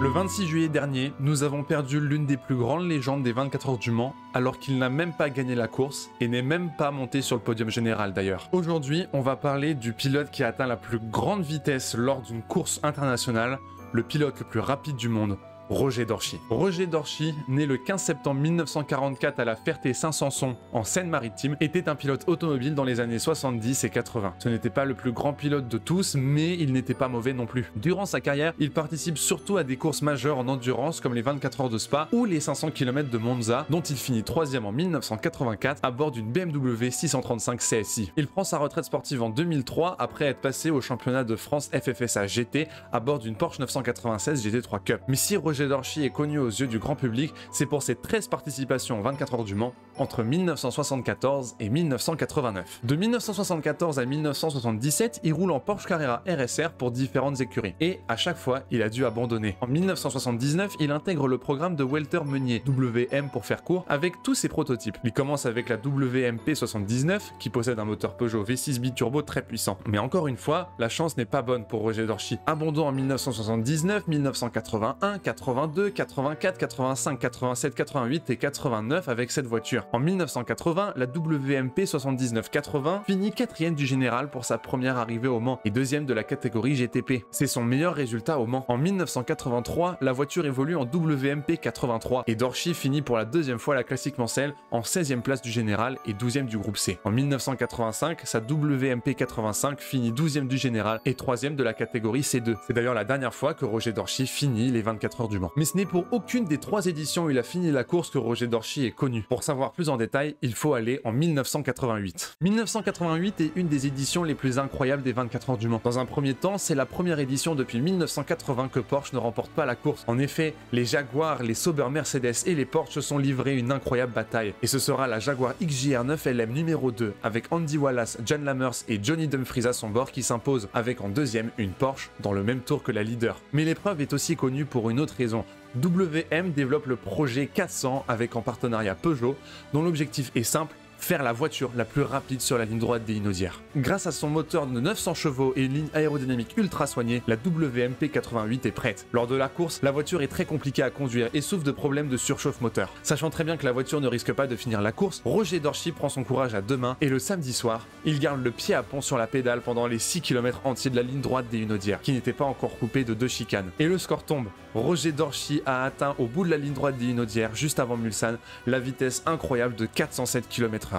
Le 26 juillet dernier, nous avons perdu l'une des plus grandes légendes des 24 heures du Mans, alors qu'il n'a même pas gagné la course et n'est même pas monté sur le podium général d'ailleurs. Aujourd'hui, on va parler du pilote qui a atteint la plus grande vitesse lors d'une course internationale, le pilote le plus rapide du monde, Roger Dorchy. Roger Dorchy, né le 15 septembre 1944 à la Ferté-Saint-Sanson en Seine-Maritime, était un pilote automobile dans les années 70 et 80. Ce n'était pas le plus grand pilote de tous, mais il n'était pas mauvais non plus. Durant sa carrière, il participe surtout à des courses majeures en endurance comme les 24 heures de Spa ou les 500 km de Monza, dont il finit 3e en 1984 à bord d'une BMW 635 CSI. Il prend sa retraite sportive en 2003 après être passé au championnat de France FFSA GT à bord d'une Porsche 996 GT3 Cup. Mais si Roger Dorchy est connu aux yeux du grand public, c'est pour ses 13 participations aux 24 heures du Mans entre 1974 et 1989. De 1974 à 1977, il roule en Porsche Carrera RSR pour différentes écuries et à chaque fois, il a dû abandonner. En 1979, il intègre le programme de Walter Meunier, WM pour faire court, avec tous ses prototypes. Il commence avec la WMP 79 qui possède un moteur Peugeot V6 biturbo très puissant. Mais encore une fois, la chance n'est pas bonne pour Roger Dorchy. Abandon en 1979, 1981, 82, 84, 85, 87, 88 et 89 avec cette voiture. En 1980, la WMP 79-80 finit 4e du général pour sa première arrivée au Mans et 2e de la catégorie GTP. C'est son meilleur résultat au Mans. En 1983, la voiture évolue en WMP 83 et Dorchy finit pour la 2e fois la classique Mansell en 16e place du général et 12e du groupe C. En 1985, sa WMP 85 finit 12e du général et 3e de la catégorie C2. C'est d'ailleurs la dernière fois que Roger Dorchy finit les 24 heures du Mans. Mais ce n'est pour aucune des 3 éditions où il a fini la course que Roger Dorchy est connu. Pour savoir plus en détail, il faut aller en 1988. 1988 est une des éditions les plus incroyables des 24 heures du Mans. Dans un premier temps, c'est la première édition depuis 1980 que Porsche ne remporte pas la course. En effet, les Jaguars, les Sauber Mercedes et les Porsche se sont livrés une incroyable bataille. Et ce sera la Jaguar XJR9 LM numéro 2 avec Andy Wallace, John Lammers et Johnny Dumfries à son bord qui s'impose avec en deuxième une Porsche dans le même tour que la leader. Mais l'épreuve est aussi connue pour une autre raison. WM développe le projet 400 avec en partenariat Peugeot, dont l'objectif est simple, faire la voiture la plus rapide sur la ligne droite des Inaudières. Grâce à son moteur de 900 chevaux et une ligne aérodynamique ultra soignée, la WMP 88 est prête. Lors de la course, la voiture est très compliquée à conduire et souffre de problèmes de surchauffe moteur. Sachant très bien que la voiture ne risque pas de finir la course, Roger Dorchy prend son courage à deux mains et le samedi soir, il garde le pied à pont sur la pédale pendant les 6 km entiers de la ligne droite des Inaudières, qui n'était pas encore coupée de 2 chicanes. Et le score tombe. Roger Dorchy a atteint au bout de la ligne droite des Inaudières, juste avant Mulsanne, la vitesse incroyable de 407 km/h.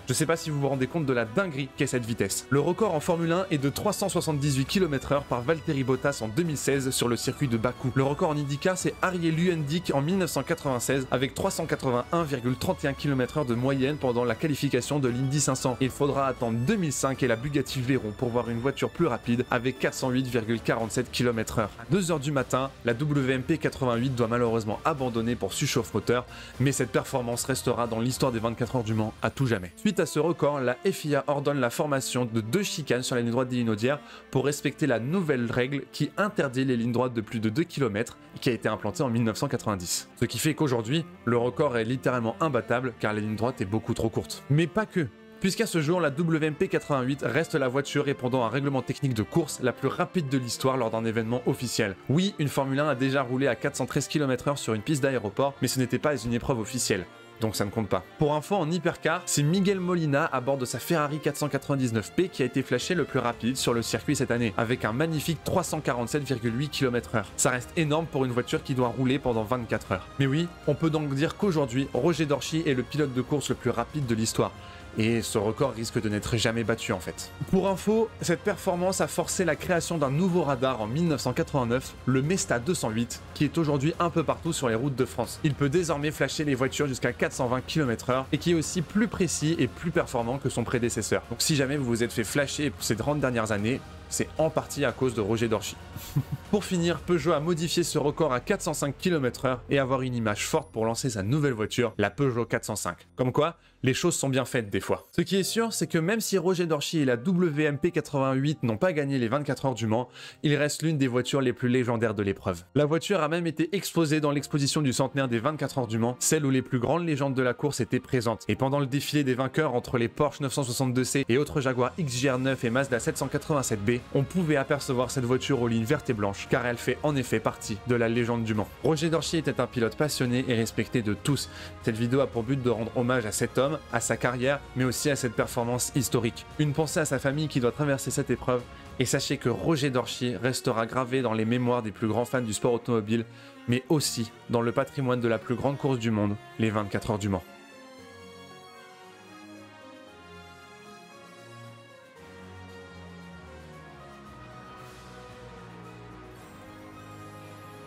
Je sais pas si vous vous rendez compte de la dinguerie qu'est cette vitesse. Le record en Formule 1 est de 378 km/h par Valtteri Bottas en 2016 sur le circuit de Bakou. Le record en IndyCar, c'est Ariel Luyendyk en 1996 avec 381,31 km/h de moyenne pendant la qualification de l'Indy 500. Il faudra attendre 2005 et la Bugatti Veyron pour voir une voiture plus rapide avec 408,47 km/h. À 2h du matin, la WMP 88 doit malheureusement abandonner pour surchauffe moteur, mais cette performance restera dans l'histoire des 24 heures du Mans à tout jamais. Suite à ce record, la FIA ordonne la formation de 2 chicanes sur la ligne droite des Inaudières pour respecter la nouvelle règle qui interdit les lignes droites de plus de 2 km et qui a été implantée en 1990. Ce qui fait qu'aujourd'hui, le record est littéralement imbattable car la ligne droite est beaucoup trop courte. Mais pas que. Puisqu'à ce jour, la WMP 88 reste la voiture répondant à un règlement technique de course la plus rapide de l'histoire lors d'un événement officiel. Oui, une Formule 1 a déjà roulé à 413 km/h sur une piste d'aéroport, mais ce n'était pas une épreuve officielle. Donc ça ne compte pas. Pour info, en hypercar, c'est Miguel Molina à bord de sa Ferrari 499P qui a été flashé le plus rapide sur le circuit cette année, avec un magnifique 347,8 km/h. Ça reste énorme pour une voiture qui doit rouler pendant 24 heures. Mais oui, on peut donc dire qu'aujourd'hui, Roger Dorchy est le pilote de course le plus rapide de l'histoire. Et ce record risque de n'être jamais battu en fait. Pour info, cette performance a forcé la création d'un nouveau radar en 1989, le Mesta 208, qui est aujourd'hui un peu partout sur les routes de France. Il peut désormais flasher les voitures jusqu'à 420 km/h et qui est aussi plus précis et plus performant que son prédécesseur. Donc si jamais vous vous êtes fait flasher ces 30 dernières années, c'est en partie à cause de Roger Dorchy. Pour finir, Peugeot a modifié ce record à 405 km/h et avoir une image forte pour lancer sa nouvelle voiture, la Peugeot 405. Comme quoi, les choses sont bien faites des fois. Ce qui est sûr, c'est que même si Roger Dorchy et la WMP 88 n'ont pas gagné les 24 heures du Mans, il reste l'une des voitures les plus légendaires de l'épreuve. La voiture a même été exposée dans l'exposition du centenaire des 24 heures du Mans, celle où les plus grandes légendes de la course étaient présentes. Et pendant le défilé des vainqueurs entre les Porsche 962C et autres Jaguar XJR9 et Mazda 787B, on pouvait apercevoir cette voiture aux lignes vertes et blanches revanche, car elle fait en effet partie de la légende du Mans. Roger Dorchier était un pilote passionné et respecté de tous. Cette vidéo a pour but de rendre hommage à cet homme, à sa carrière, mais aussi à cette performance historique. Une pensée à sa famille qui doit traverser cette épreuve, et sachez que Roger Dorchier restera gravé dans les mémoires des plus grands fans du sport automobile, mais aussi dans le patrimoine de la plus grande course du monde, les 24 heures du Mans.